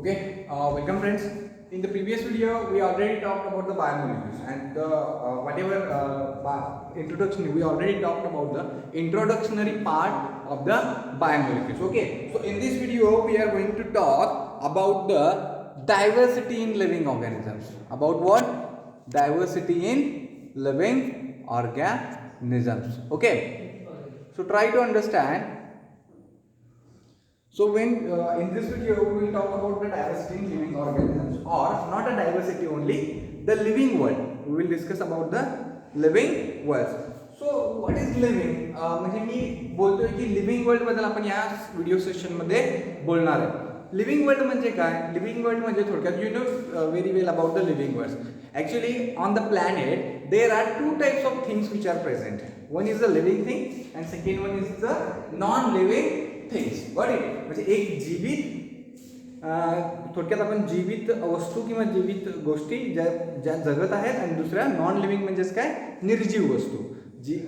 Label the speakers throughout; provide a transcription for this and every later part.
Speaker 1: Welcome friends. In the previous video, we already talked about the biomolecules and introduction. We already talked about the introductory part of the biomolecules. Okay, so in this video, we are going to talk about the diversity in living organisms. About what? Diversity in living organisms. Okay, so try to understand. So when in this video we will talk about the diversity in living organisms, or not a diversity only, the living world. We will discuss about the living world. So what is living? म्हणजे मी बोलतोय की living world बद्दल आपण या video session मध्ये बोलणार आहे. Living world म्हणजे काय? लिव्हिंग वर्ल्ड म्हणजे थोडक्यात you know very well about the living world. Actually on the planet there are two types of things which are present. One is the living thing and second one is the non-living things. Got it. म्हणजे एक जीवित थोडक्यात आपण जीवित वस्तू किंवा जीवित गोष्टी ज्या जगत आहेत आणि दुसऱ्या नॉन लिव्हिंग म्हणजेच काय निर्जीव वस्तू.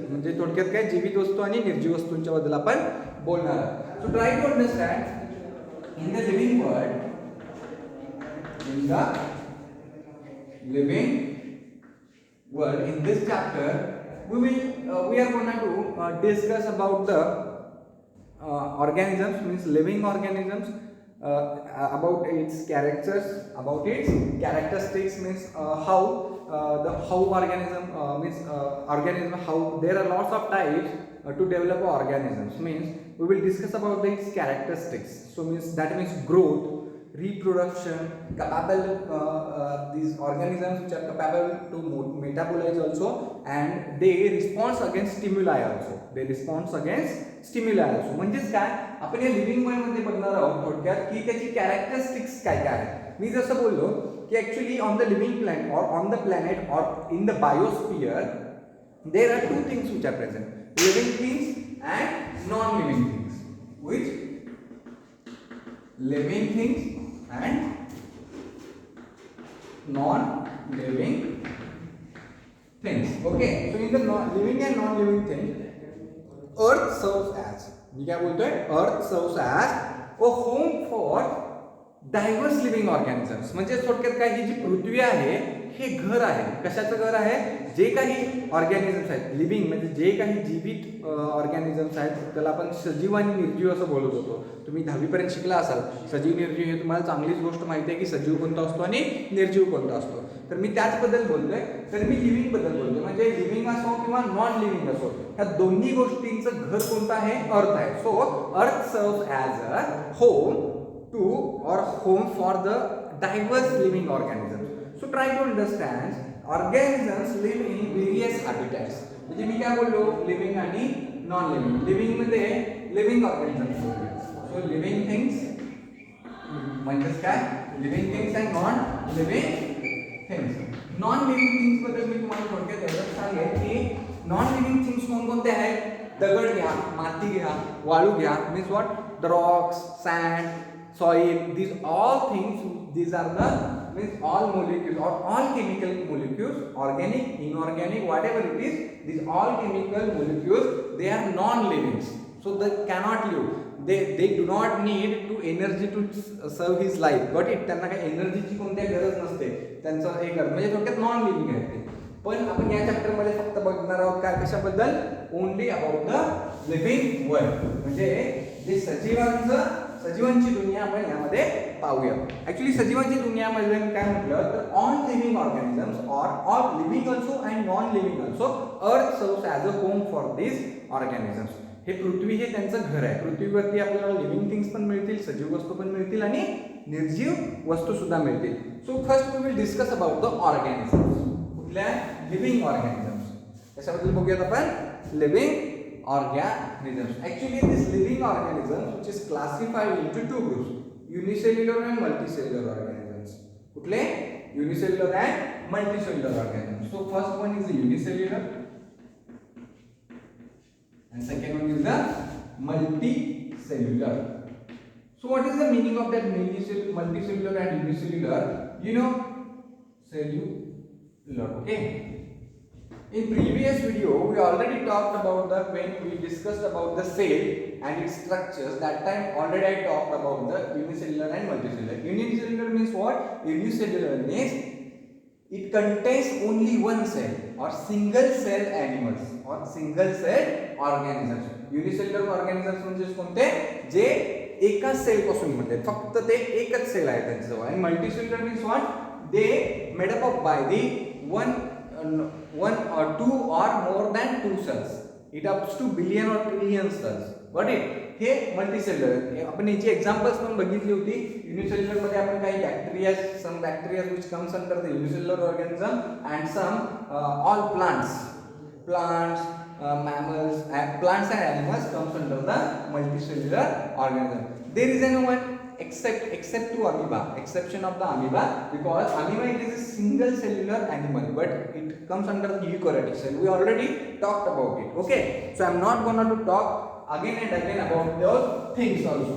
Speaker 1: म्हणजे थोडक्यात काय जीवित वस्तू आणि निर्जीव वस्तूंच्या बद्दल आपण बोलणार आहोत. So try to understand in the living world. In the living world in this chapter we are going to discuss about the organisms, means living organisms, about its characters, about its characteristics, means how organism means organism, how there are lots of types to develop organisms, means we will discuss about its characteristics. So means that means growth, reproduction, capable these organisms which are capable to metabolize also, and they response against stimuli also. They response against stimuli also. म्हणजेच काय आपण या living world मध्ये बघणार आहोत थोडक्यात की त्याची कॅरेक्टरिस्टिक्स काय काय आहेत. मी जसं बोललो की actually on the living planet और ऑन द प्लॅनेट और in the biosphere there are two things which are present. Living things and non living things. Which living things and non-living things. Okay, so in the living and non-living things, Earth serves as, मी काय बोलतोय, Earth serves as a home for diverse living organisms. म्हणजे थोडक्यात काय, ही जी पृथ्वी आहे हे घर आहे. कशाचं घर आहे? जे काही ऑर्गॅनिझम्स आहेत लिव्हिंग, म्हणजे जे काही जीवित ऑर्गॅनिझम्स आहेत त्याला आपण सजीव आणि निर्जीव असं बोलत होतो. तुम्ही 10वी पर्यंत शिकला असाल. सजीव निर्जीव हे तुम्हाला चांगलीच गोष्ट माहिती आहे की सजीव कोणता असतो आणि निर्जीव कोणता असतो. तर मी त्याचबद्दल बोलतोय. तर मी लिव्हिंग बद्दल बोलतोय. म्हणजे लिव्हिंग असो किंवा नॉन लिव्हिंग असो, ह्या दोन्ही गोष्टींचं घर कोणतं आहे? अर्थ आहे. So earth serves as a home to or home for the diverse living organisms. So try to understand organisms live in various habitats. म्हणजे मी काय बोललो, लिव्हिंग आणि नॉन लिव्हिंग. लिव्हिंग मध्ये लिव्हिंग ऑर्गॅनिझम्स होते. सो लिव्हिंग थिंग्स म्हणजेच काय, living things and non living things. Non living things बद्दल मी तुम्हाला थोडक्यात एवढंच सांगेन की नॉन लिव्हिंग थिंग्स कोणकोणते आहेत? दगड घ्या, माती घ्या, वाळू घ्या, means what, the rocks, sand, soil, these are the means all molecules or all chemical molecules, organic, inorganic, whatever it is, these all chemical molecules, they are non-living, so they cannot live. They do not need to energy to serve his life. Got it? त्यांना काही एनर्जीची कोणत्या गरज नसते. त्यांचं हे घर म्हणजे थोडक्यात नॉन लिव्हिंग आहे ते. पण आपण या चॅप्टर मध्ये फक्त बघणार आहोत काय, कशाबद्दल? Only about the living world. म्हणजे जे सजीवांची दुनिया आपण यामध्ये पाहूया. ऍक्च्युली सजीवांची दुनियामध्ये काय म्हटलं तर all living organisms or all living also and non living also, earth serves as a home for this organisms. हे पृथ्वी हे त्यांचं घर आहे. पृथ्वीवरती आपल्याला लिव्हिंग थिंग्स पण मिळतील, सजीव वस्तू पण मिळतील आणि निर्जीव वस्तू सुद्धा मिळतील. So first we will discuss about the organisms. कुठल्या? Living organisms. कशाबद्दल बघूयात आपण? Living organisms. Actually this living organisms which is classified into two groups, unicellular and multicellular organisms. कुठले? Unicellular and multicellular organisms. So first one is the unicellular and second one is the multicellular. So what is the meaning of that multicellular and unicellular? You know, cellular. Okay. In previous video we already talked about when we discussed about the cell and its structures. That time already I talked about the unicellular and multicellular. Unicellular means what? Unicellular means it contains only one cell or single cell animals or single cell organisms. Unicellular organisms म्हणजे कोणते? जे एका sale पासून बनले, फक्त ते एकच sale आहे त्यांच्याजवळ. आणि multicellular means what? They made up of by the one or two or more than two cells. It ups to billion or trillion cells. Got it? हे मल्टीसेल्युलर. आपण याची एक्झाम्पल्स पण बघितली होती. युनिसेल्युलर मध्ये आपण काही bacteria, some bacteria which comes under the unicellular organism and some all plants, mammals, plants and animals comes under the multicellular organism. There is no one except to amoeba, exception of the amoeba, because amoeba is a single cellular animal but it comes under the eukaryotic cell. We already talked about it. Okay, so I'm not going to talk again and again about those things also.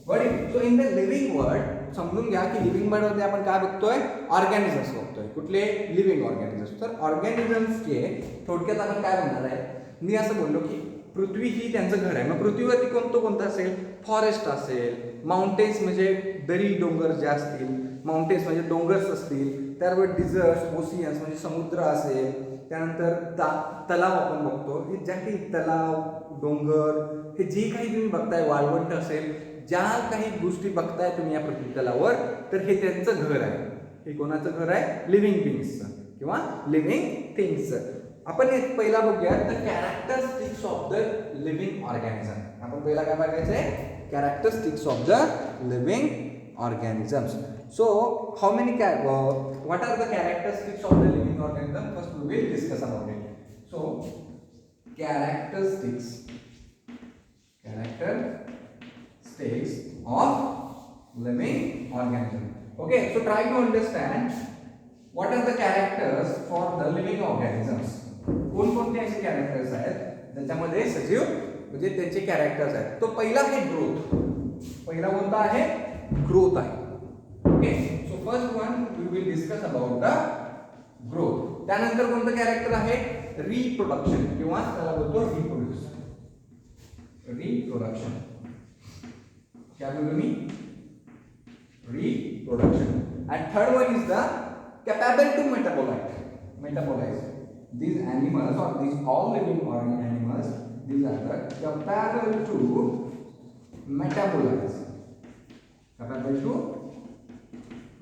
Speaker 1: Got it? So in the living world, समजून घ्या की living world मध्ये आपण काय बघतोय? Organisms बघतोय. कुठले? Living organisms. तर ऑर्गॅनिझम्सचे थोडक्यात आपण काय म्हणणार आहे? मी असं बोललो की पृथ्वी ही त्यांचं घर आहे. मग पृथ्वीवरती कोणतं असेल? फॉरेस्ट असेल, माउंटेन्स म्हणजे दरी डोंगर जे असतील, माउंटेन्स म्हणजे डोंगर्स असतील, त्यावर डिझर्ट्स, ओशियन्स म्हणजे समुद्र असेल, त्यानंतर तलाव आपण बघतो. हे ज्या काही तलाव, डोंगर, हे जे काही तुम्ही बघताय, वाळवंट असेल, ज्या काही गोष्टी बघताय तुम्ही या पृथ्वी तलावर, तर हे त्यांचं घर आहे. हे कोणाचं घर आहे? लिव्हिंग बिंग्सचं किंवा लिव्हिंग थिंग्सचं. आपण एक पहिला बघूया the characteristics of the living organism. आपण पहिला काय बघायचंय? Characteristics of the living organisms. So how many what are the characteristics of the living organism? First we will discuss about it. So characteristics of living organism. Okay, so try to understand what are the characters for the living organisms. कोणकोणते असे characters आहेत ज्याच्यामध्ये सजीव म्हणजे त्याचे characters आहेत. तो पहिला आहे ग्रोथ. पहिला कोणता आहे? ग्रोथ आहे. Okay, so first one we will discuss about the growth. त्यानंतर कोणतं कॅरेक्टर आहे? रिप्रोडक्शन किंवा त्याला बोलतो रिप्रोड्यूस. रिप्रोडक्शन क्या बोलू मी? Reproduction. And third one is the capable to metabolize. These animals or these all living animals, these are the capable to metabolize. Capable to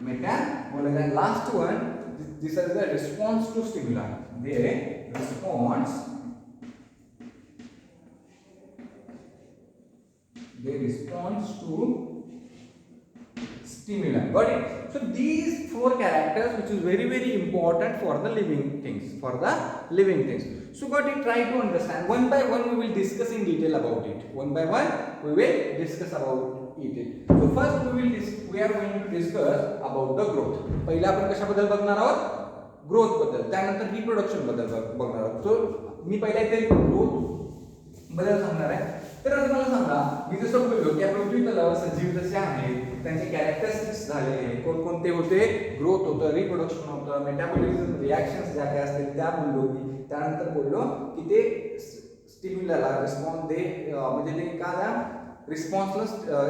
Speaker 1: metabolize. And last one, this is the response to stimuli. They response to stimuli. Got it? So these four characters which is very very important for the living things. So got it? Try to understand. One by one we will discuss in detail about it. One by one we will discuss about it. So first we are going to discuss about the growth. पहिला आपण कशाबद्दल बघणार आहोत? Growth बद्दल. त्यानंतर reproduction बद्दल बघणार आहोत. सो मी पहिला इथे ग्रोथ बद्दल सांगणार आहे. तर आता मला सांगा, मी जसं बोललो की पृथ्वी तलावर सजीव जसे आहेत त्यांचे कॅरेक्टरिस्टिक्स झाले, कोणकोणते होते? ग्रोथ होतं, रिप्रोडक्शन होतं, मेटाबॉलिझम, रिॲक्शन्स ज्या काही असतील त्या बोललो मी. त्यानंतर बोललो की ते स्टिम्युलाला रिस्पॉन्स म्हणजे ते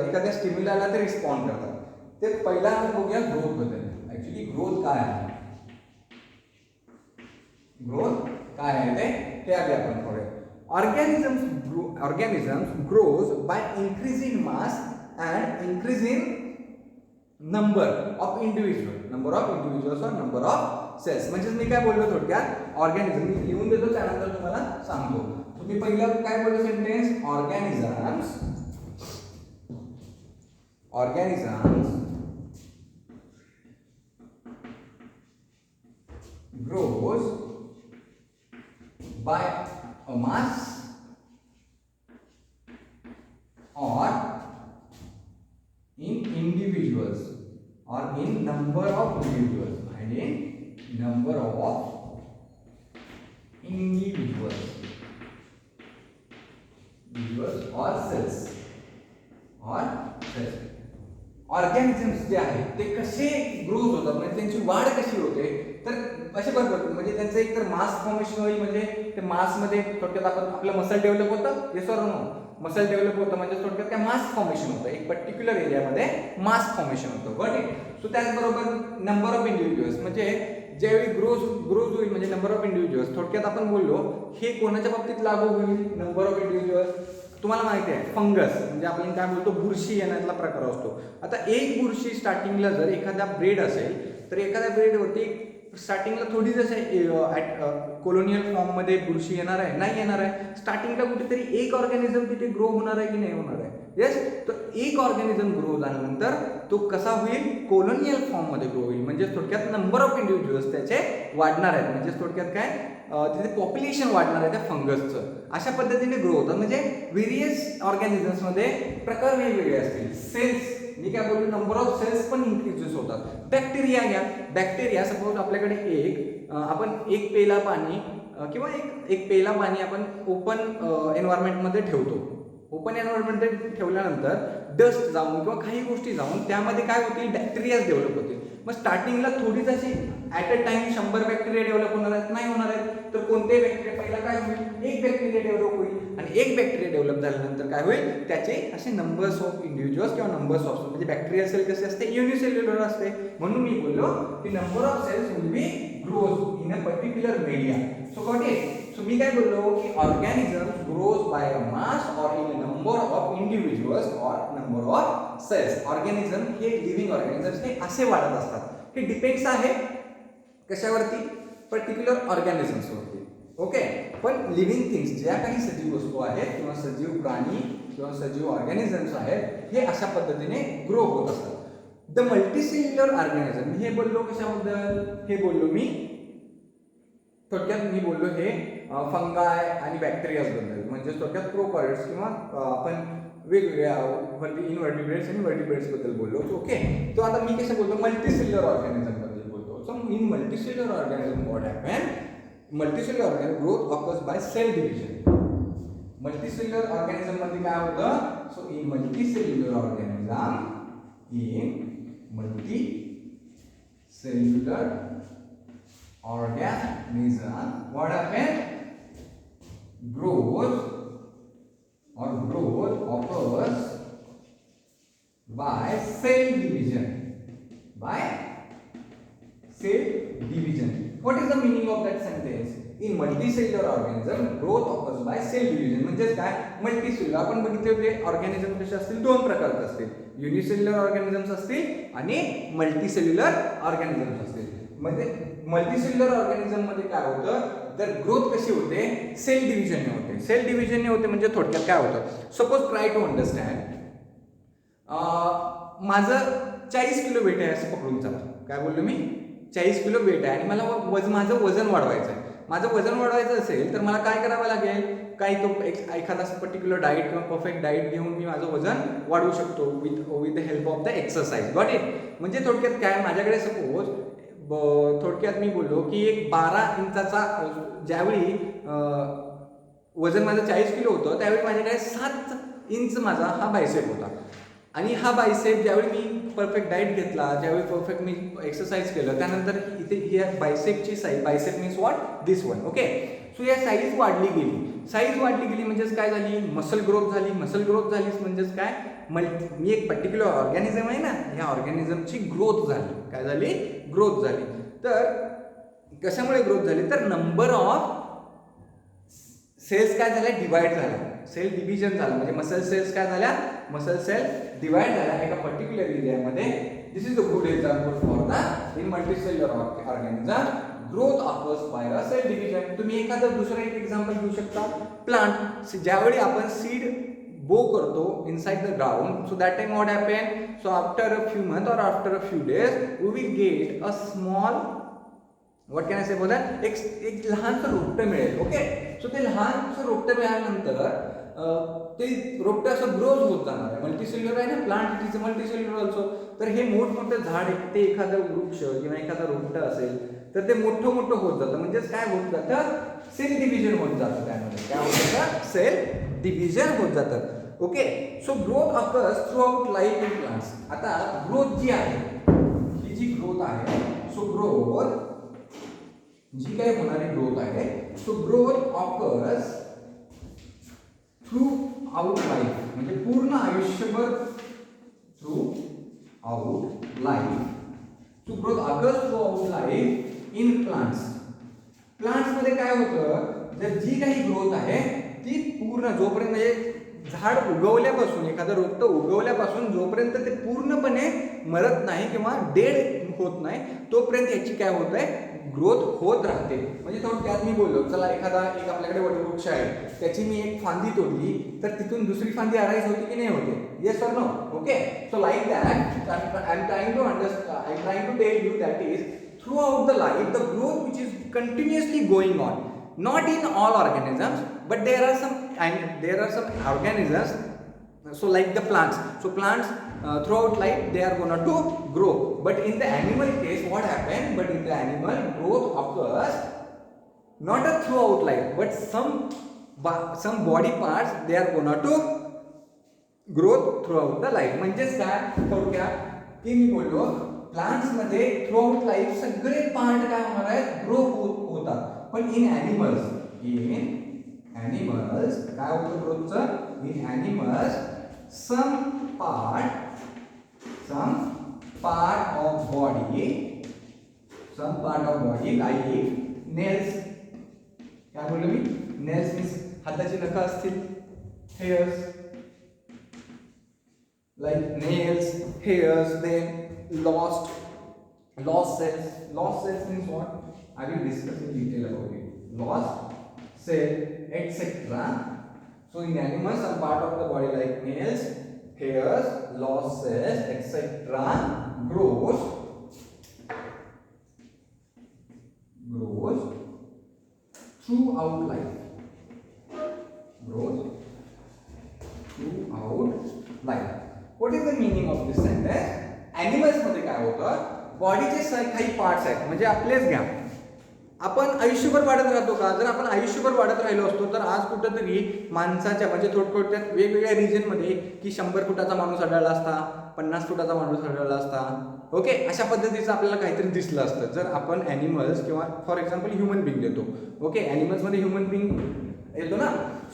Speaker 1: एखाद्या स्टिम्युलाला ते रिस्पॉन्ड करतात. ते पहिला आपण बघूया ग्रोथ बद्दल. ऍक्च्युली ग्रोथ काय आहे? ग्रोथ काय आहे ते आधी आपण पाहूया. Organisms grows by increasing mass and increasing number of individuals or number of cells. म्हणजे मी काय बोललो थोडक्यात? ऑर्गॅनिझम मी लिहून देतो, त्यानंतर तुम्हाला सांगतो. तुम्ही पहिलं काय बोललो sentence? organisms grows by a mass or in individuals or in number of individuals and in number of individuals or cells organisms जे आहेत ते कसे ग्रोथ होतात, म्हणजे त्यांची वाढ कशी होते, तर असे बरोबर म्हणजे त्यांचं एक तर मास फॉर्मेशन होईल, म्हणजे ते मासमध्ये थोडक्यात आपण आपलं मसल डेव्हलप होतं, yes or no, muscle develop होतं म्हणजे थोडक्यात काय मास फॉर्मेशन होतं, एक पर्टिक्युलर एरियामध्ये मास फॉर्मेशन होतं. Got it. सो त्याचबरोबर नंबर ऑफ इंडिव्हिज्युअल्स, म्हणजे ज्यावेळी ग्रोथ होईल म्हणजे नंबर ऑफ इंडिव्हिज्युअल्स, थोडक्यात आपण बोललो हे कोणाच्या बाबतीत लागू होईल, नंबर ऑफ इंडिव्हिज्युअल्स. तुम्हाला माहिती आहे फंगस म्हणजे आपण काय बोलतो बुरशी येण्यातला प्रकार असतो. आता एक बुरशी स्टार्टिंगला जर एखादा ब्रेड असेल तर एखाद्या ब्रेडवरती स्टार्टिंगला थोडी जसं कोलोनियल फॉर्ममध्ये बुरशी येणार आहे, नाही येणार आहे. स्टार्टिंगला कुठेतरी एक ऑर्गॅनिझम तिथे ग्रो होणार आहे की नाही होणार आहे, येस. तर एक ऑर्गॅनिझम ग्रो झाल्यानंतर तो कसा होईल, कोलोनियल फॉर्ममध्ये ग्रो होईल, म्हणजे थोडक्यात नंबर ऑफ इंडिव्हिज्युअल्स त्याचे वाढणार आहेत, म्हणजे थोडक्यात काय तिथे पॉप्युलेशन वाढणार आहे त्या फंगसचं. अशा पद्धतीने ग्रो होतात, म्हणजे व्हेरियस ऑर्गॅनिझम्समध्ये प्रकार वेगवेगळे असतील. सेल्स मी काय बोलतो, नंबर ऑफ सेल्स पण इन्क्रीजेस होतात. बॅक्टेरिया घ्या, बॅक्टेरिया सपोज आपल्याकडे आपण एक पेला पाणी किंवा एक पेला पाणी आपण ओपन एन्व्हायरमेंटमध्ये ठेवतो. ओपन एन्व्हायरमेंटमध्ये ठेवल्यानंतर डस्ट जाऊन किंवा काही गोष्टी जाऊन त्यामध्ये काय होतील, बॅक्टेरियाज डेव्हलप होतील. मग स्टार्टिंगला थोडीच अशी at a time 100 bacteria develop होणार आहेत, नाही होणार आहेत. तर कोणतेही बॅक्टेरिया पहिला काय होईल, एक बॅक्टेरिया डेव्हलप होईल, आणि एक बॅक्टेरिया डेव्हलप झाल्यानंतर काय होईल, त्याचे असे नंबर्स ऑफ इंडिव्हिज्युअल्स किंवा नंबर्स ऑफ, म्हणजे बॅक्टेरियल सेल कसे असते, युनिसेल्युलर असते. म्हणून मी बोललो की number of cells will be grows in a particular media. So got it. So मी काय बोललो की organisms grows by a mass or in a number of individuals or number of cells. Organism हे लिव्हिंग ऑर्गॅनिझम्स हे असे वाढत असतात. हे डिपेंड्स आहे कशावरती, पर्टिक्युलर ऑर्गॅनिझम्सवरती. ओके. पण लिव्हिंग थिंग्स ज्या काही सजीव वस्तू आहेत किंवा सजीव प्राणी किंवा सजीव ऑर्गॅनिझम्स आहेत हे अशा पद्धतीने ग्रो होत असतात. द मल्टीसेल्युलर ऑर्गॅनिझम हे बोललो कशाबद्दल, हे बोललो मी थोडक्यात मी बोललो हे फंगाय आणि बॅक्टेरियाज बद्दल, म्हणजे थोडक्यात प्रोकॅरियोट्स किंवा आपण वेगवेगळ्या इनव्हर्टिब्रेट्स आणि व्हर्टिब्रेट्स बद्दल बोललो. ओके. तो आता मी कसं बोलतो, मल्टीसेल्युलर ऑर्गॅनिझम बद्दल बोलतो. So in multicellular organism what happen, multicellular organism growth occurs by cell division. Multicellular organism मध्ये काय होतं, so in multicellular organism what happened, growth occurs by cell division. What is the meaning of that sentence? In multicellular organism growth occurs by cell division. म्हणजे काय, multicellular आपण बघितले होते organism कसे असतील, दोन प्रकारचे असतील, युनिसेल्युलर ऑर्गॅनिझम्स असतील आणि मल्टीसेल्युलर ऑर्गॅनिझम्स असतील. म्हणजे मल्टीसेल्युलर ऑर्गॅनिझम मध्ये काय होतं, तर ग्रोथ कशी होते, सेल डिव्हिजनने होते. सेल डिव्हिजनने होते म्हणजे थोडक्यात काय होतं, सपोज ट्राय टू अंडरस्टँड, माझं 40 किलो वेट आहे असं पकडून चला. काय बोललो मी, 40 किलो वेट आहे आणि मला माझं वजन वाढवायचं आहे. माझं वजन वाढवायचं असेल तर मला काय करावं लागेल, काही तो एखादा पर्टिक्युलर डाएट किंवा परफेक्ट डाएट घेऊन मी माझं वजन वाढवू शकतो with the help of the exercise. Got it. म्हणजे थोडक्यात काय, माझ्याकडे सपोज थोडक्यात मी बोललो की एक 12 इंचाचा, ज्यावेळी वजन माझं 40 किलो होतं त्यावेळी माझ्याकडे 7 इंच माझा हा बायसेप होता. आणि हा बायसेप ज्यावेळी मी परफेक्ट डाएट घेतला, ज्यावेळी परफेक्ट मी एक्सरसाइज केलं, त्यानंतर इथे ह्या बायसेपची size, bicep means what, this one. Okay. So या साईज वाढली गेली म्हणजेच काय झाली, मसल ग्रोथ झाली. मसल ग्रोथ झाली म्हणजेच काय, मी एक पर्टिक्युलर ऑर्गॅनिझम आहे ना, ह्या ऑर्गॅनिझमची ग्रोथ झाली. काय झाली, ग्रोथ झाली. तर कशामुळे ग्रोथ झाली, तर नंबर ऑफ सेल्स काय झाल्या, डिवाइड झाल्या, सेल डिव्हिजन झालं. म्हणजे मसल सेल्स काय झाल्या, मसल सेल डिवाइड झाल्या एका पर्टिक्युलर एरियामध्ये. This is a good example for the in multicellular organism growth occurs by a cell division. तुम्ही एखादं दुसरं एक एक्झाम्पल घेऊ शकता, प्लांट. ज्यावेळी आपण सीड बो करतो inside the ground, so that time what happen, so after a few month or after a few days we will get a small, what can I say, बोला एक लहानसं रोपटं मिळेल. ओके. सो ते लहानसं रोपटं मिळाल्यानंतर ते रोपटं असं ग्रोज होत जाणार आहे. मल्टीसेल्युलर आहे ना plant, it is multicellular also. तर हे मोठमोठं झाड आहे, ते एखादं वृक्ष किंवा एखादं रोपटं असेल तर ते मोठं होत जातं. म्हणजेच काय होत जातं, सेल डिव्हिजन होत जातं. त्यामध्ये काय होत जातं, सेल डिव्हिजन होत जातं. Okay. So growth occurs through out life in plants. आता ग्रोथ जी आहे, ही जी ग्रोथ आहे, सो ग्रोथ जी काही होणारी ग्रोथ आहे, so growth occurs through out life, म्हणजे पूर्ण आयुष्यभर through out life. So growth occurs through out life in plants. Plants मध्ये काय होतं, जर जी काही ग्रोथ आहे ती पूर्ण जोपर्यंत म्हणजे झाड उगवल्यापासून, एखादं रोपटं उगवल्यापासून जोपर्यंत ते पूर्णपणे मरत नाही किंवा डेड होत नाही तोपर्यंत याची काय होत आहे, ग्रोथ होत राहते. म्हणजे थोडक्यात मी बोललो, चला एखादा एक आपल्याकडे वटवृक्ष आहे, त्याची मी एक फांदी तोडली तर तिथून दुसरी फांदी अराईज होते की नाही होते, yes or no. Okay. So like that I am trying to understand, I am trying to tell you that is throughout the life the growth which is continuously going on, not in all organisms but there are some organisms, so like the plants. So plants throughout life they are gonna to grow, but in the animal case what happened, but in the animal growth occurs not a throughout life but some body parts they are gonna to growth throughout the life. म्हणजेच काय थोडक्यात की मी बोललो plants मध्ये throughout life सगळे part काय होणार आहेत, ग्रो होतात. पण इन ॲनिमल्स काय होतं ग्रोथचं, in animals some part of body like nails. काय बोललो मी, नेल्स मीन्स हाताची नखं असतील, hairs like nails, hairs, then lost cells. Lost cells means what? I will discuss in detail about it. Lost cell, etc. So in animals, some part of the body like nails, hairs, lost cells, etc. grows throughout life. Grows throughout life. What is the meaning of this sentence? Animals मध्ये काय होतं, बॉडीचे काही parts आहेत, म्हणजे आपलेच घ्या, आपण आयुष्यभर वाढत राहतो का, जर आपण आयुष्यभर वाढत राहिलो असतो तर आज कुठंतरी माणसाच्या म्हणजे थोडक्यात वेगवेगळ्या रिजनमध्ये की 100 फुटाचा माणूस आढळला असता, 50 फुटाचा माणूस आढळला असता. ओके. अशा पद्धतीचं आपल्याला काहीतरी दिसलं असतं जर आपण ॲनिमल्स किंवा फॉर एक्झाम्पल ह्युमन बिंग देतो. ओके. ॲनिमल्समध्ये ह्युमन बिंग येतो ना.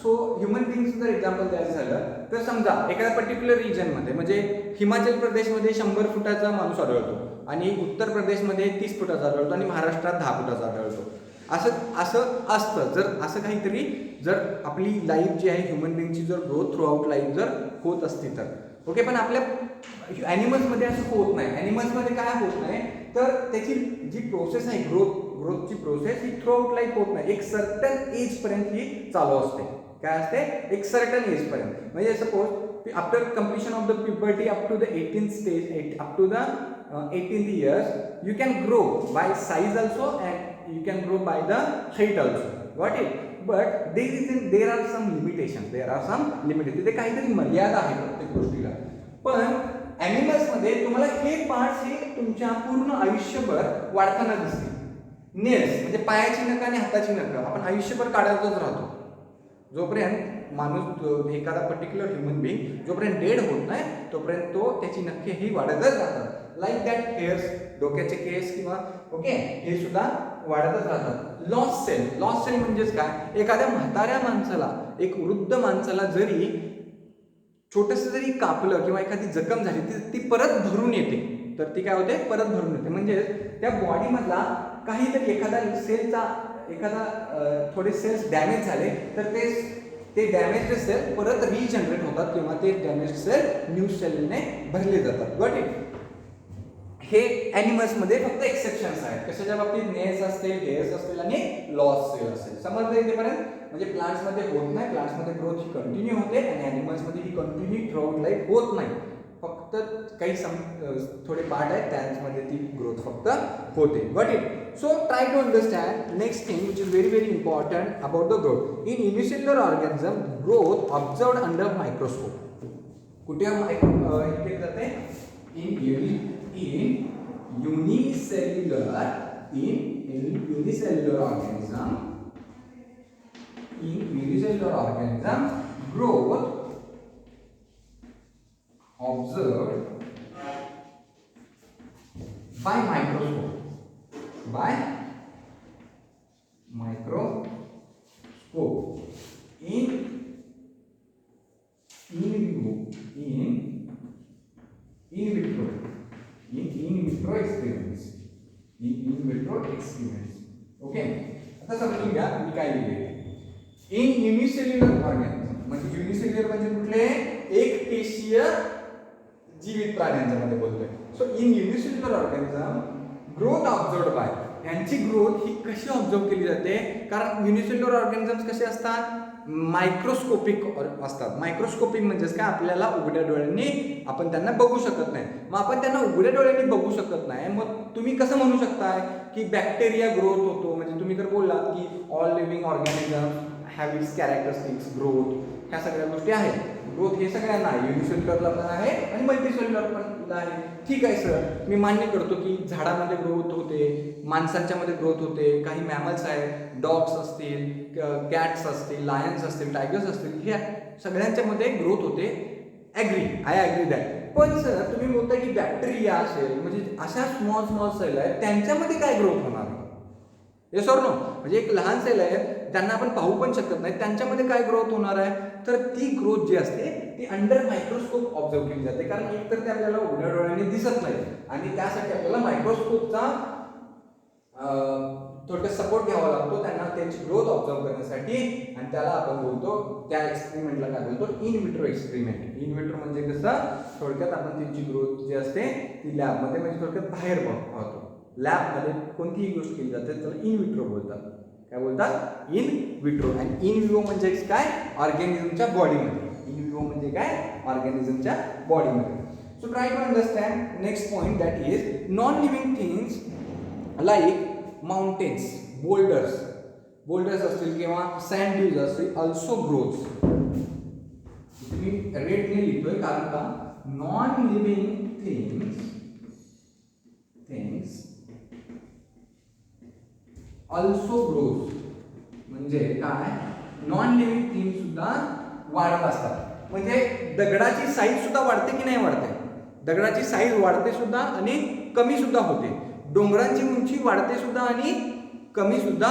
Speaker 1: सो ह्युमन बिंगचं जर एक्झाम्पल द्यायचं झालं तर समजा एखाद्या पर्टिक्युलर रिजनमध्ये म्हणजे हिमाचल प्रदेशमध्ये 100 फुटाचा माणूस आढळतो आणि उत्तर प्रदेशमध्ये 30 फुटाचा आढळतो आणि महाराष्ट्रात 10 फुटाचा आढळतो. असं असतं. जर असं काहीतरी जर आपली लाईफ जी आहे ह्युमन बिंगची जर ग्रोथ थ्रू आउट लाईफ जर होत असती तर. ओके. पण आपल्या ॲनिमल्समध्ये असं होत नाही. ॲनिमल्समध्ये काय होत नाही तर त्याची जी प्रोसेस आहे ग्रोथची प्रोसेस ही थ्रू आउट लाईफ होत नाही, एक सर्टन एजपर्यंत ही चालू असते. काय असते, एक सर्टन एजपर्यंत. म्हणजे suppose after completion of the puberty up to the 18th stage, up to the 18th years you can grow by size also and you can grow by the height also. Got it? But there are some limitations. तिथे काहीतरी मर्यादा आहे प्रत्येक गोष्टीला. पण animals मध्ये तुम्हाला हे पार्ट्स हे तुमच्या पूर्ण आयुष्यभर वाढताना दिसतील. नेल्स म्हणजे पायाची नखं आणि हाताची नखं आपण आयुष्यभर काढतच राहतो. जोपर्यंत माणूस एखादा पर्टिक्युलर ह्युमन बिंग जोपर्यंत डेड होत नाही तोपर्यंत त्याची नखे ही वाढतच राहतात. लाईक दॅट हेअर्स, डोक्याचे केस किंवा ओके हे सुद्धा वाढतच राहतात. लॉस्ट सेल म्हणजेच काय, एखाद्या म्हाताऱ्या माणसाला, एक वृद्ध माणसाला जरी छोटंसं जरी कापलं किंवा एखादी जखम झाली ती परत भरून येते. तर ती काय होते, परत भरून येते. म्हणजे त्या बॉडीमधला काहीतरी एखादा थोडे सेल्स डॅमेज झाले तर ते डॅमेज सेल परत रिजनरेट होतात किंवा ते डॅमेज सेल न्यू सेलने भरले जातात. Got it? हे ॲनिमल्समध्ये फक्त एक्सेप्शन्स आहेत. कशाच्या बाबतीत, नेल्स असतील, हेअर्स असतील आणि लॉस सेल असेल. समजलं इथेपर्यंत? म्हणजे प्लांट्समध्ये होत नाही, प्लांट्समध्ये ग्रोथ ही कंटिन्यू होते आणि ॲनिमल्समध्ये ही कंटिन्यू थ्रूआउट लाईफ होत नाही. फक्त काही थोडे पार्ट आहेत त्यामध्ये ती ग्रोथ फक्त होते. Got it? So try to understand next thing which is very very important about the growth. In unicellular organism growth observed under microscope. कुठे इथे जाते? In unicellular organism growth observed by microscope. By microscope in vitro experiments. In vitro experiments. Okay, आता समजून घ्या मी काय लिहिले. In unicellular organism म्हणजे युनिसेल्युलर म्हणजे कुठले, एक पेशीय जीवित प्राण्यांच्या मध्ये बोलतोय. So in unicellular organism growth observed by, यांची ग्रोथ ही कशी ऑब्झर्व केली जाते, कारण युनिसेल्युलर ऑर्गॅनिझम्स कसे असतात, मायक्रोस्कोपिक असतात. मायक्रोस्कोपिक म्हणजेच काय, आपल्याला उघड्या डोळ्यांनी आपण त्यांना बघू शकत नाही. मग आपण त्यांना उघड्या डोळ्यांनी बघू शकत नाही, मग तुम्ही कसं म्हणू शकताय की बॅक्टेरिया ग्रोथ होतो, म्हणजे तुम्ही तर बोललात की all living organism have it's characteristics growth, ह्या सगळ्या गोष्टी आहेत. ग्रोथ हे सगळ्यांना आहे, युनिसेल्युलरला पण आहे आणि मल्टीसेल्युलर पण आहे. ठीक आहे सर, मी मान्य करतो की झाडामध्ये ग्रोथ होते, माणसांच्या मध्ये ग्रोथ होते, काही मॅमल्स आहेत, डॉग्स असतील, कॅट्स असतील, लायन्स असतील, टायगर्स असतील, ह्या सगळ्यांच्या मध्ये ग्रोथ होते. Agree, I agree that. पण सर तुम्ही बोलता की बॅक्टेरिया असेल, म्हणजे अशा स्मॉल सेल आहेत, त्यांच्यामध्ये काय ग्रोथ होणार आहे? Yes or no? म्हणजे एक लहान सेल आहे, त्यांना आपण पाहू पण शकत नाही, त्यांच्यामध्ये काय ग्रोथ होणार आहे? तर ती ग्रोथ जी असते ती अंडर मायक्रोस्कोप ऑब्झर्व केली जाते, कारण एक तर ते आपल्याला उघड्या डोळ्याने दिसत नाही आणि त्यासाठी आपल्याला मायक्रोस्कोपचा थोडक्यात सपोर्ट घ्यावा लागतो त्यांना त्यांची ग्रोथ ऑब्झर्व करण्यासाठी. आणि त्याला आपण बोलतो, त्या एक्सपेरिमेंटला काय बोलतो, in vitro experiment. In vitro म्हणजे कसं, थोडक्यात आपण त्यांची ग्रोथ जी असते ती लॅबमध्ये, म्हणजे थोडक्यात बाहेर पाहतो. लॅबमध्ये कोणतीही गोष्ट केली जाते त्याला इन विट्रो बोलतात. काय बोलतात? In vitro. आणि इन विवो म्हणजे काय, ऑर्गॅनिझमच्या बॉडीमध्ये. इन विवो म्हणजे काय, ऑर्गॅनिझमच्या बॉडीमध्ये. So try to understand next point, that is non living things like mountains, boulders असतील किंवा सँड ड्यूज असतील, ऑल्सो ग्रोथ. मी रेडने लिहितोय कारण का, non living things also growth म्हणजे काय, नॉन लिव्हिंग थिंग सुद्धा वाढत असतात. म्हणजे दगडाची साईज सुद्धा वाढते की नाही वाढते, दगडाची साईज वाढते सुद्धा आणि कमी सुद्धा होते. डोंगरांची उंची वाढते सुद्धा आणि कमी सुद्धा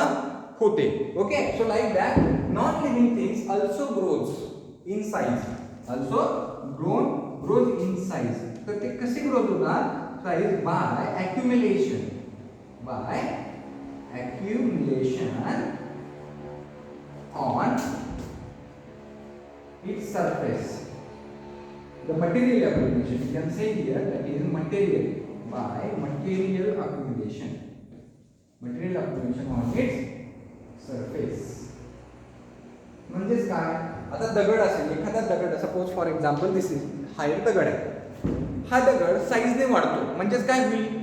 Speaker 1: होते. Okay, so like that non living things also grows in size, also grows in size. तर ते कसे ग्रोथ होतात, size by accumulation on its surface. The material accumulation, you can say here that is material accumulation on its surface. म्हणजेच काय, आता दगड असेल, एखादा दगड, suppose for example this is, हा एक दगड आहे, हा दगड साईजने वाढतो. म्हणजेच काय होईल,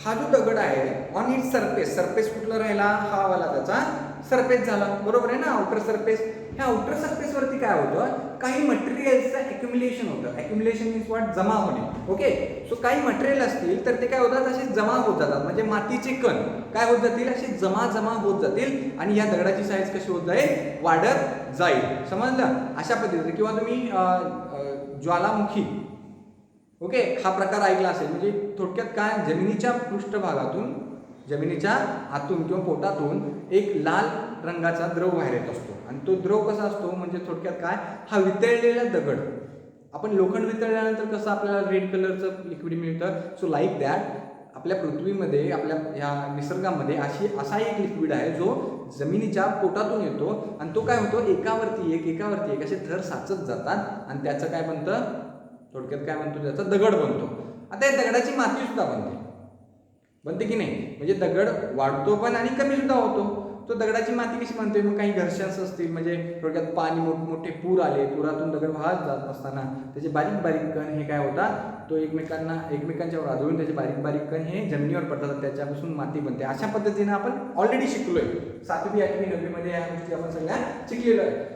Speaker 1: हा जो दगड आहे ऑन इट्स सरफेस कुठला राहिला, हा वाला त्याचा सरफेस झाला, बरोबर आहे ना, आउटर सरफेस. ह्या आउटर सरफेस वरती काय होतं, काही मटेरियलचं अक्युम्युलेशन होतं. अक्युम्युलेशन मीन्स व्हॉट, जमा होणे. ओके, सो काही मटेरियल असतील तर ते काय होतात, असे जमा होत जातात, म्हणजे मातीचे कण काय होत जातील, असे जमा होत जातील आणि या दगडाची साईज कशी होत जाईल, वाढत जाईल. समजलं? अशा पद्धतीने. किंवा तुम्ही ज्वालामुखी, ओके, हा प्रकार ऐकला असेल. म्हणजे थोडक्यात काय, जमिनीच्या पृष्ठभागातून, जमिनीच्या आतून किंवा पोटातून एक लाल रंगाचा द्रव बाहेर येत असतो. आणि तो द्रव कसा असतो, म्हणजे थोडक्यात काय, हा वितळलेला दगड. आपण लोखंड वितळल्यानंतर कसं आपल्याला रेड कलरचं लिक्विड मिळतं, सो लाईक दॅट आपल्या पृथ्वीमध्ये, आपल्या ह्या निसर्गामध्ये असा एक लिक्विड आहे जो जमिनीच्या पोटातून येतो आणि तो काय होतो, एकावरती एक असे थर साचत जातात आणि त्याचं काय बनतं, थोडक्यात काय म्हणतो, त्याचा दगड बनतो. आता या दगडाची माती सुद्धा बनते की नाही, म्हणजे दगड वाढतो पण आणि कमी सुद्धा होतो. तो दगडाची माती कशी बनते, मग काही घर्षण असतील, म्हणजे थोडक्यात पाणी, मोठे पूर आले, पुरातून दगड वाहत जात असताना त्याचे बारीक कण हे काय होतात, तो एकमेकांच्यावर आदळून त्याचे बारीक कण हे जमिनीवर पडतात, त्याच्यापासून माती बनते. अशा पद्धतीने आपण ऑलरेडी शिकलोय, 7वी 8वी 9वी मध्ये या गोष्टी आपण सगळ्या शिकलेलो आहे.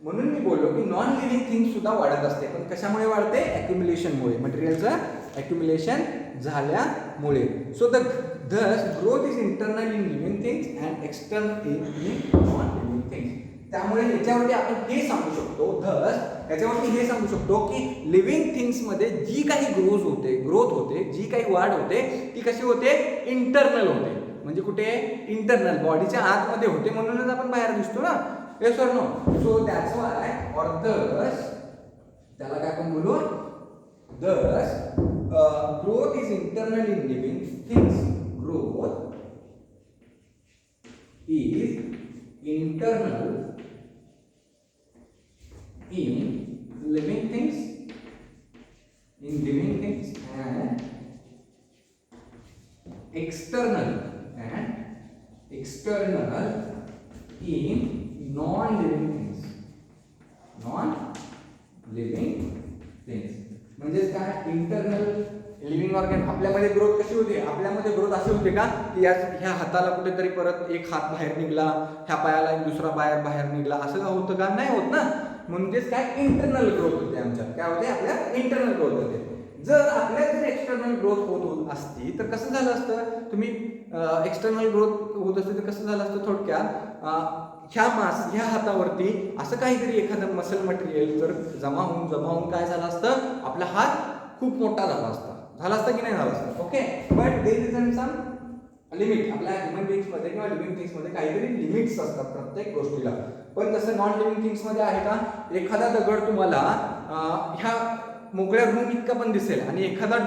Speaker 1: म्हणून मी बोललो की नॉन लिव्हिंग थिंग सुद्धा वाढत असते, पण कशामुळे वाढते, अक्युम्युलेशनमुळे, मटेरियलचं अक्युम्युलेशन झाल्यामुळे. So thus growth is internal in living things and external in non living things. त्यामुळे याच्यावरती आपण हे सांगू शकतो, धस याच्यावरती हे सांगू शकतो की लिव्हिंग थिंग्समध्ये जी काही ग्रोथ होते, जी काही वाढ होते ती कशी होते, इंटरनल होते. म्हणजे कुठे, इंटरनल बॉडीच्या आतमध्ये होते, म्हणूनच आपण बाहेर दिसतो ना. Yes or no. So that's why or thus, त्याला काय आपण बोलू, thus growth is internal in living things. Growth is internal in living things and external in non-living things. म्हणजे काय, इंटरनल लिव्हिंग ऑर्गन. आपल्यामध्ये ग्रोथ कशी होते, आपल्यामध्ये ग्रोथ अशी होते का की ह्या हाताला कुठेतरी परत एक हात बाहेर निघला, ह्या पायाला एक दुसरा बाहेर निघला, असं का होतं का, नाही होत ना. म्हणजेच काय, इंटरनल ग्रोथ होते आमच्यात. काय होते, आपल्या इंटरनल ग्रोथ होते. जर आपल्यात जर एक्सटर्नल ग्रोथ होत असती तर कसं झालं असतं, तुम्ही एक्सटर्नल ग्रोथ होत असते तर कसं झालं असतं, थोडक्यात ह्या हातावरती असं काहीतरी एखादं मसल मटेरियल जर जमा होऊन काय झालं असतं, आपला हात खूप मोठा झाला असता की नाही झाला असता. Okay, but there is some limit. आपल्या ह्युमन बीइंग्समध्ये किंवा लिव्हिंग थिंग्समध्ये काहीतरी लिमिट्स असतात प्रत्येक गोष्टीला. पण तसं नॉन लिव्हिंग थिंग्समध्ये आहे का, एखादा दगड तुम्हाला ह्या मोकळ्या रूम इतका पण दिसेल आणि एखादा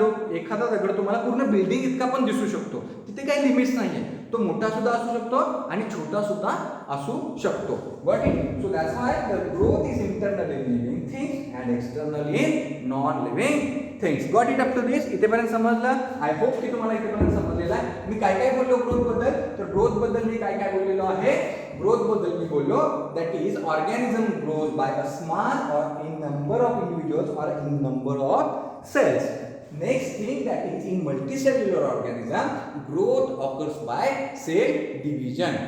Speaker 1: दगड तुम्हाला पूर्ण बिल्डिंग इतका पण दिसू शकतो. तिथे काही लिमिट्स नाहीये. तो मोठा सुद्धा असू शकतो आणि छोटा सुद्धा असू शकतो. Got it. So that's why the growth is internal in living things and external in non living things. Got it up to this. इथेपर्यंत समजलं. आय होप की तुम्हाला इथेपर्यंत समजलेलं आहे. मी काय बोललो ग्रोथ बद्दल, तर ग्रोथ बद्दल मी काय बोललेलो आहे, ग्रोथ बद्दल मी बोललो that is organism grows by a small और इन नंबर ऑफ इंडिव्हिज्युअल्स और in number of cells. Next thing, that is in multicellular organism, growth occurs by cell division.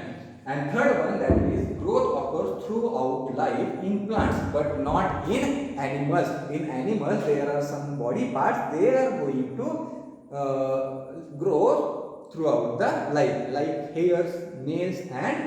Speaker 1: And third one, that is growth occurs throughout life in plants but not in animals. In animals there are some body parts, they are going to grow throughout the life, like hairs, nails and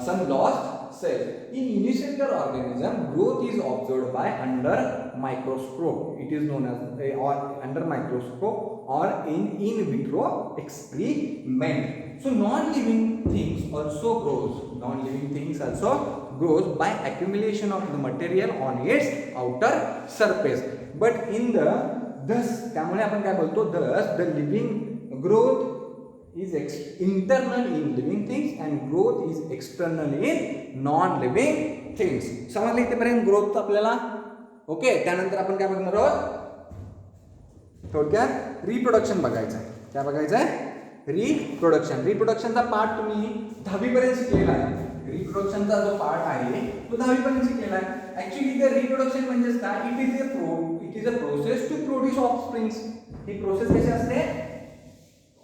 Speaker 1: some lost cells. In unicellular organism, growth is observed by under microscope. It is known as or under microscope or in vitro experiment. So non-living things also grows. Non-living things also grows by accumulation of the material on its outer surface. But in the thus, त्यामुळे आपण काय बोलतो, thus the living growth is internal in living things and growth is external in non-living things. समजलं इथेपर्यंत growth आपल्याला. Okay, त्यानंतर आपण काय बघणार आहोत, थोडक्यात रिप्रोडक्शन बघायचं आहे. काय बघायचं आहे, रिप्रोडक्शन. रिप्रोडक्शनचा पार्ट तुम्ही 10वी पर्यंत शिकलेला आहे. रिप्रोडक्शनचा जो पार्ट आहे तो 10वी पर्यंत शिकलेला आहे. ऍक्च्युली ते रिप्रोडक्शन म्हणजेच काय, it is a process to produce offsprings. ही प्रोसेस कशी असते,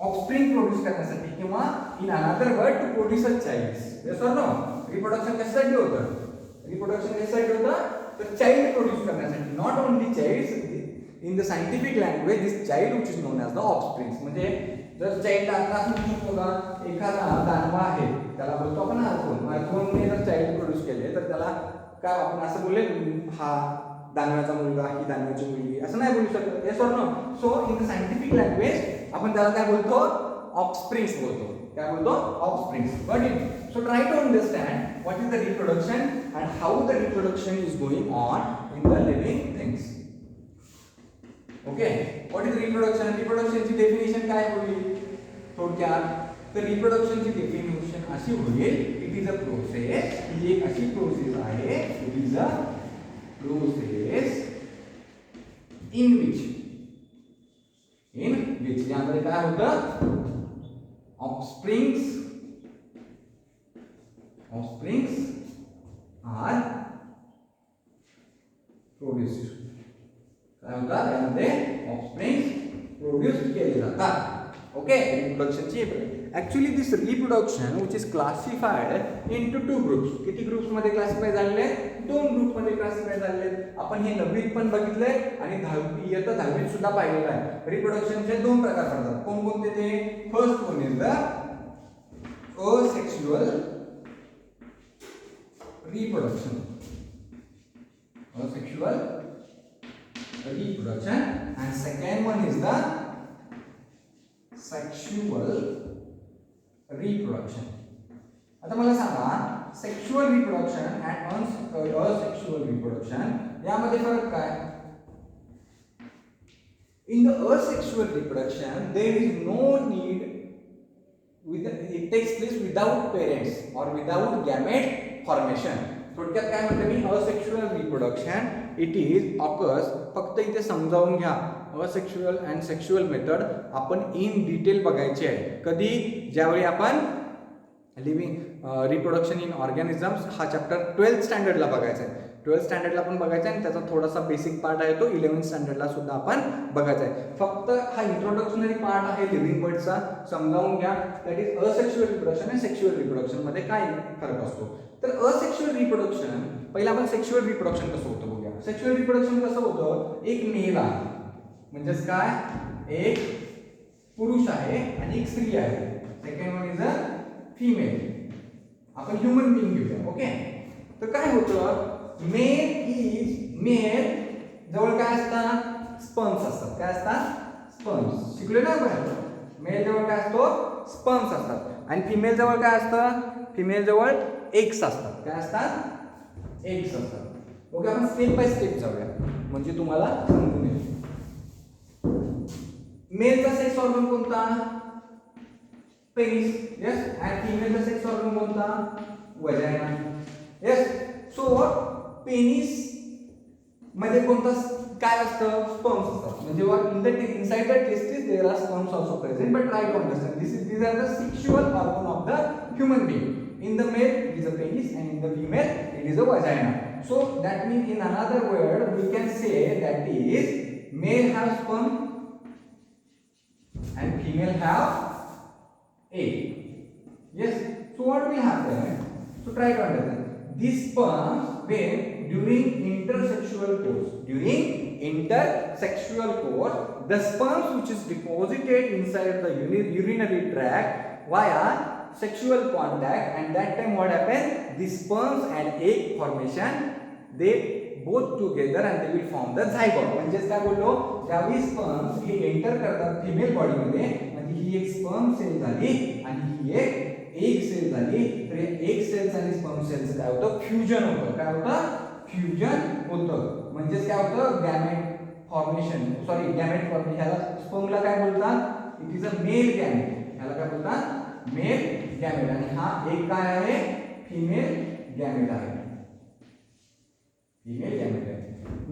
Speaker 1: ऑफस्प्रिंग प्रोड्यूस करण्यासाठी किंवा in another word to produce a child. Yes or no. Reproduction कशासाठी होतं, रिप्रोडक्शन कशासाठी होतं, तर चाइल्ड प्रोड्यूस करण्यासाठी. Not only child, in the scientific language this child which is known as the offsprings. म्हणजे जर चाइल्ड आता असं म्हणू शकतो का, एखादा दानवा आहे त्याला बोलतो आपण अर्थवनने जर चाइल्ड प्रोड्यूस केले तर त्याला काय आपण असं बोलले, हा दानव्याचा मुलगा, ही दानव्याची मुलगी, असं नाही बोलू शकत. Yes or no. So in the scientific language आपण त्याला काय बोलतो, ऑफस्प्रिंग्स बोलतो. काय बोलतो, offsprings. Got it. So try to understand what is the reproduction and how the reproduction is going on in the living things. Okay, what is reproduction. रिप्रोडक्शनची definition काय होईल थोडक्यात, तर रिप्रोडक्शनची डेफिनेशन अशी होईल, इट इज अ प्रोसेस. ही एक अशी प्रोसेस आहे, it is a process in which यामध्ये काय होतं, ऑफस्प्रिंग्स आर प्रोड्यूस्ड. काय होतात, त्यामध्ये ऑफस्प्रिंग्स प्रोड्यूस केले जातात. ओके, रिप्रोडक्शनची. Actually this reproduction which is classified into 2 groups. किती ग्रुप्स मध्ये क्लासिफाय झालेले, 2 ग्रुप मध्ये क्लासिफाय झालेले. आपण हे 9वीत पण बघितलंय आणि 10वीत सुद्धा पाहिलेलं आहे. रिप्रोडक्शनचे 2 प्रकार पडतात. कोणकोणते ते, first one is the asexual reproduction. Asexual reproduction. And second one is the sexual reproduction. आता मला सांगा sexual reproduction and asexual reproduction यामध्ये फरक काय? In the asexual reproduction, there is no need it takes place without parents or without gamete formation. थोडक्यात काय म्हणते मी asexual reproduction it is occurs. फक्त इथे समजावून घ्या असेक्शुअल अँड सेक्शुअल मेथड आपण इन डिटेल बघायची आहे. कधी? ज्यावेळी आपण लिव्हिंग रिप्रोडक्शन इन ऑर्गॅनिझम्स हा चॅप्टर 12th स्टँडर्डला बघायचा आहे. 12th स्टँडर्डला पण बघायचा आहे आणि त्याचा थोडासा बेसिक पार्ट आहे तो 11th स्टँडर्डला सुद्धा आपण बघायचा आहे. फक्त हा इंट्रोडक्शनरी पार्ट आहे लिव्हिंग बर्डचा, समजावून घ्या. दॅट इज असेक्शुअल रिप्रोडक्शन आणि सेक्शुअल रिप्रोडक्शन मध्ये काय फरक असतो. तर असेक्शुअल रिप्रोडक्शन पहिला आपण सेक्शुअल रिप्रोडक्शन कसं होतं बघूया. सेक्शुअल रिप्रोडक्शन कसं होतं? एक मेल आहे म्हणजेच काय, एक पुरुष आहे आणि एक स्त्री आहे. Second one is a female. आपण ह्युमन बीइंग घेऊया. ओके. तर काय होतं, मेल जवळ काय असतात, स्पर्म्स असतात. काय असतात? स्पर्म्स. शिकले ना आपण. मेल जवळ काय असतो, स्पर्म्स असतात. आणि फिमेल जवळ काय असतं, फिमेल जवळ एग्स असतात. काय असतात? एग्स असतात. ओके. आपण स्टेप बाय स्टेप जाऊया म्हणजे तुम्हाला समजून येईल. मेलचा सेक्स ऑर्गन कोणता? पेनिस. यस. आणि फिमेलचा सेक्स ऑर्गन कोणता? वजायना. यस. सो पेनिस मध्ये कोणता काय असतं? स्पर्म्स असतात. म्हणजे inside the testis there are sperms also present. But try to understand these are the sexual organ of the human being. In the male it is a penis and in the female it is a vagina. So that means in another word we can say that is male have sperm and female have egg. Yes. So what will happen? So try to understand. These sperms when during intersexual course, the sperms which is deposited inside the urinary tract via sexual contact, and that time what happens? The sperms and egg formation, they both together and they will form the zygote. म्हणजेच काय बोललो, ज्यावेळी sperms हे enter करतात female body मध्ये, म्हणजे ही एक sperm sale झाली आणि ही एक एग सेल झाली. तर एग सेल्स आणि स्पर्म सेल्सचं काय होतं, फ्युजन होतं. काय होतं? फ्युजन होतं. म्हणजेच काय होतं, गॅमेट फॉर्मेशन. Gamete formation. ह्याला स्पर्मला काय बोलतात? It is a mail gamete. ह्याला काय बोलतात? Mail gamete. आणि हा एक काय आहे, फिमेल गॅमेट आहे. फिमेल गॅमेट आहे.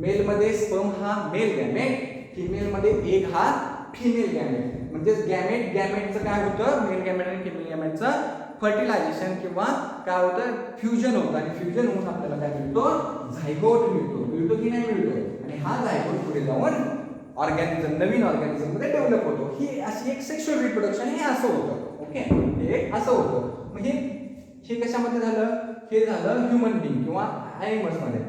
Speaker 1: मेल मध्ये स्पर्म हा मेल गॅमेट, फिमेल मध्ये एग हा फिमेल गॅमेट. म्हणजे गॅमेटचं काय होतं, मेल गॅमेट आणि फिमेल गॅमेटचं फर्टिलायझेशन किंवा काय होतं, फ्युजन होतं. आणि फ्युजन होऊन आपल्याला काय मिळतो, झायगोट मिळतो. मिळतो की नाही मिळतो. आणि हा झायगोट पुढे जाऊन ऑर्गॅनिझम, नवीन ऑर्गॅनिझम मध्ये डेव्हलप होतो. ही अशी एक सेक्शुअल रिप्रोडक्शन हे असं होतं. ओके. हे असं होतं. म्हणजे हे कशामध्ये झालं, हे झालं ह्युमन बिंग किंवा ॲनिमल्स मध्ये.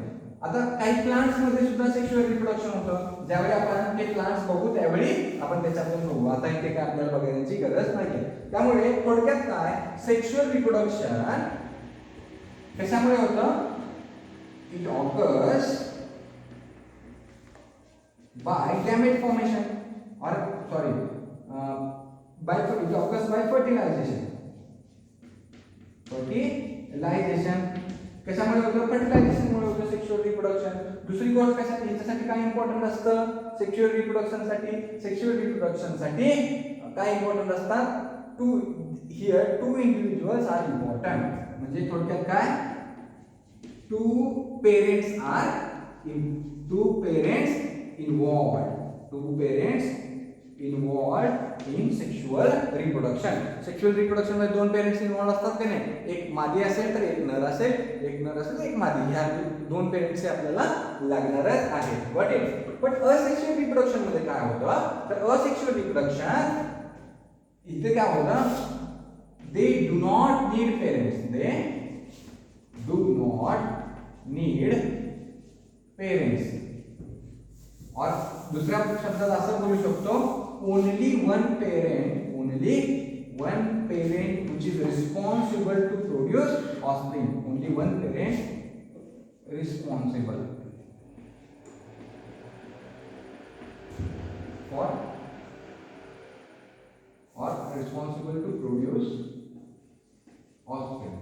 Speaker 1: आता काही प्लांट्स मध्ये सुद्धा सेक्शुअल रिप्रोडक्शन होतं. ज्यावेळी आपण ते प्लांट्स बघू त्यावेळी आपण त्याच्यातून बघू. आता इथे काय आपल्याला बघण्याची गरज नाही. त्यामुळे थोडक्यात काय, सेक्शुअल रिप्रोडक्शन कशामुळे होतं, it occurs by gamete formation or sorry it occurs by fertilization. कशामुळे होतं, फर्टिलायझेशनमुळे होतं सेक्शुअल रिप्रोडक्शन. दुसरी गोष्ट कशासाठी, याच्यासाठी काय इम्पॉर्टंट असतं सेक्शुअल रिप्रोडक्शनसाठी काय इम्पॉर्टंट असतात, टू इंडिव्हिज्युअल्स आर इम्पॉर्टंट. म्हणजे थोडक्यात काय, two parents involved in sexual reproduction. Sexual reproduction मध्ये दोन पेरेंट्स इन्वॉल्व्ड असतात की नाही. एक मादी असेल तर एक नर असेल, एक मादी. ह्या दोन पेरेंट्स आपल्याला लागणारच आहेत. बट असेक्शुअल रिप्रोडक्शन मध्ये काय होतं, तर असेक्शुअल रिप्रोडक्शन इथे काय होतं, they do not need parents. और दुसऱ्या शब्दात असं बोलू शकतो, only one parent which is responsible to produce offspring. Only one parent responsible for or responsible to produce offspring.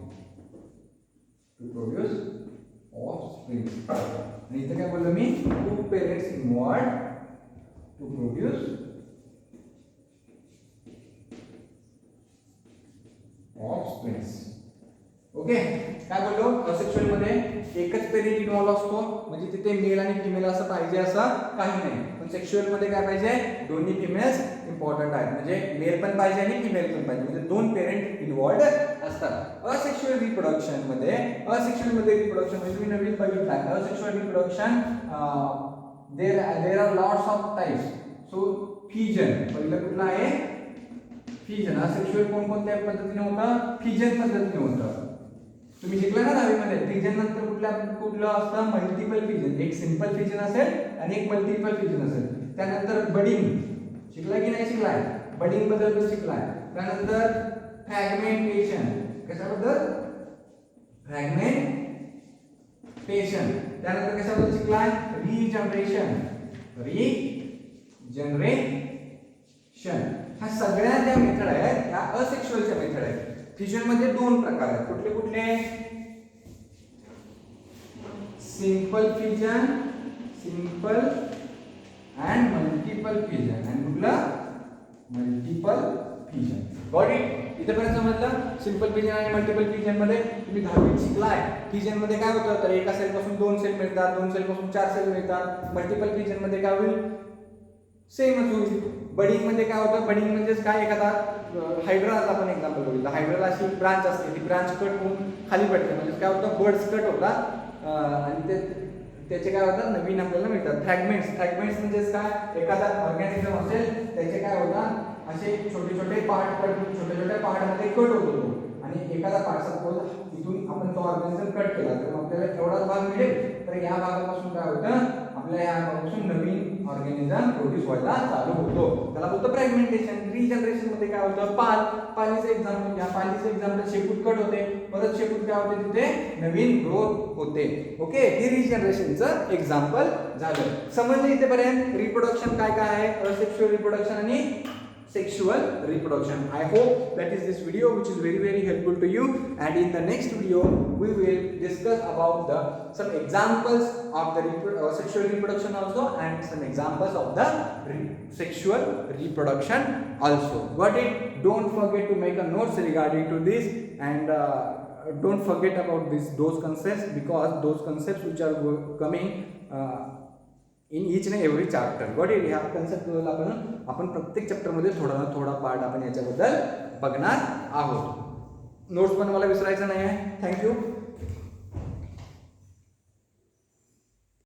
Speaker 1: आणि इथे काय बोललो मी, two parents involve to produce offsprings. Okay, काय बोललो, असेक्शुअल मध्ये एकच पेरेंट इन्व्हॉल्व असतो, म्हणजे तिथे मेल आणि फिमेल असं पाहिजे असं काही नाही. पण सेक्शुअल मध्ये काय पाहिजे, दोन्ही फिमेल्स इम्पॉर्टंट आहेत, म्हणजे मेल पण पाहिजे आणि फिमेल पण पाहिजे, म्हणजे दोन पेरेंट इन्व्हॉल्व असतात. असेक्शुअल रिप्रोडक्शन मध्ये रिप्रोडक्शन म्हणजे तुम्ही नवीन बघितला, asexual reproduction there are lots of types. So fission पहिलं कुठलं आहे, फिजन. असेक्शुअल कोणकोणत्या पद्धतीने होतं, फिजन पद्धतीने होतं. तुम्ही शिकला ना 10वी मध्ये, फिजन नंतर कुठलं असतं, मल्टिपल फिजन. एक सिंपल फिजन असेल आणि एक मल्टिपल फिजन असेल. त्यानंतर बडिंग शिकलाय की नाही शिकलाय, बडिंग बद्दल शिकलाय. त्यानंतर फ्रॅगमेंटेशन, कशाबद्दल, फ्रॅगमेंटेशन. त्यानंतर कशाबद्दल शिकलाय, रिजनरेशन. ह्या सगळ्या ज्या मेथड आहेत ह्या असेक्शुअलच्या मेथड आहेत. फिजन मध्ये दोन प्रकार आहेत, कुठले कुठले, simple fission, simple and multiple fission. आणि कुठलं, मल्टिपल फिजन. गॉट इट, इथेपर्यंत समजलं. सिंपल फिजन आणि मल्टिपल फिजन मध्ये तुम्ही 10वीत शिकलाय. फिजन मध्ये काय होतं, तर एका सेल पासून 2 सेल मिळतात, 2 सेल पासून 4 सेल मिळतात. मल्टिपल फिजन मध्ये काय होईल, सेमच होईल. बडिंग मध्ये काय होतं, बडिंग म्हणजेच काय, एखादा हायड्राचा आपण एक्झाम्पल बघितलं. हायड्राला अशी ब्रांच असते, ती ब्रांच कट होऊन खाली पडते, म्हणजे काय होतं, बर्ड्स कट होतात आणि त्याचे काय होतात, नवीन आपल्याला मिळतात. फ्रॅगमेंट्स म्हणजेच काय, एखादा ऑर्गॅनिझम असेल त्याचे काय होतात, असे छोटे छोटे पार्ट कट, छोट्या पार्टमध्ये कट होतो आणि एखादा पार्ट सपोज इथून आपण तो ऑर्गॅनिझम कट केला तर आपल्याला एवढाच भाग मिळेल, तर या भागापासून काय होतं, आपल्या या भागापासून नवीन ऑर्गॅनिझम प्रोड्यूस व्हायला चालू होतो, त्याला बोलतो फ्रॅगमेंटेशन. रिजनरेशन मध्ये काय होतं, पालीचं एक्झाम्पल घ्या. पालीचं एक्झाम्पल शेपूट कट होते, परत शेपूट काय होते, तिथे नवीन ग्रोथ होते. ओके, हे रिजनरेशनचं एक्झाम्पल झालं. समजलं इथेपर्यंत रिप्रोडक्शन काय काय आहे, असेक्शुअल रिप्रोडक्शन आणि sexual reproduction. I hope that is this video which is very helpful to you, and in the next video we will discuss about some examples of the sexual reproduction also, and some examples of the sexual reproduction also. Got it? Don't forget to make a notes regarding to this, and don't forget about those concepts, because those concepts which are coming in each and every chapter. Got it? ह्या concept आपण प्रत्येक चॅप्टरमध्ये थोडा ना थोडा part आपण याच्याबद्दल बघणार आहोत. नोट्स बनवायला विसरायचं नाही आहे. थँक्यू.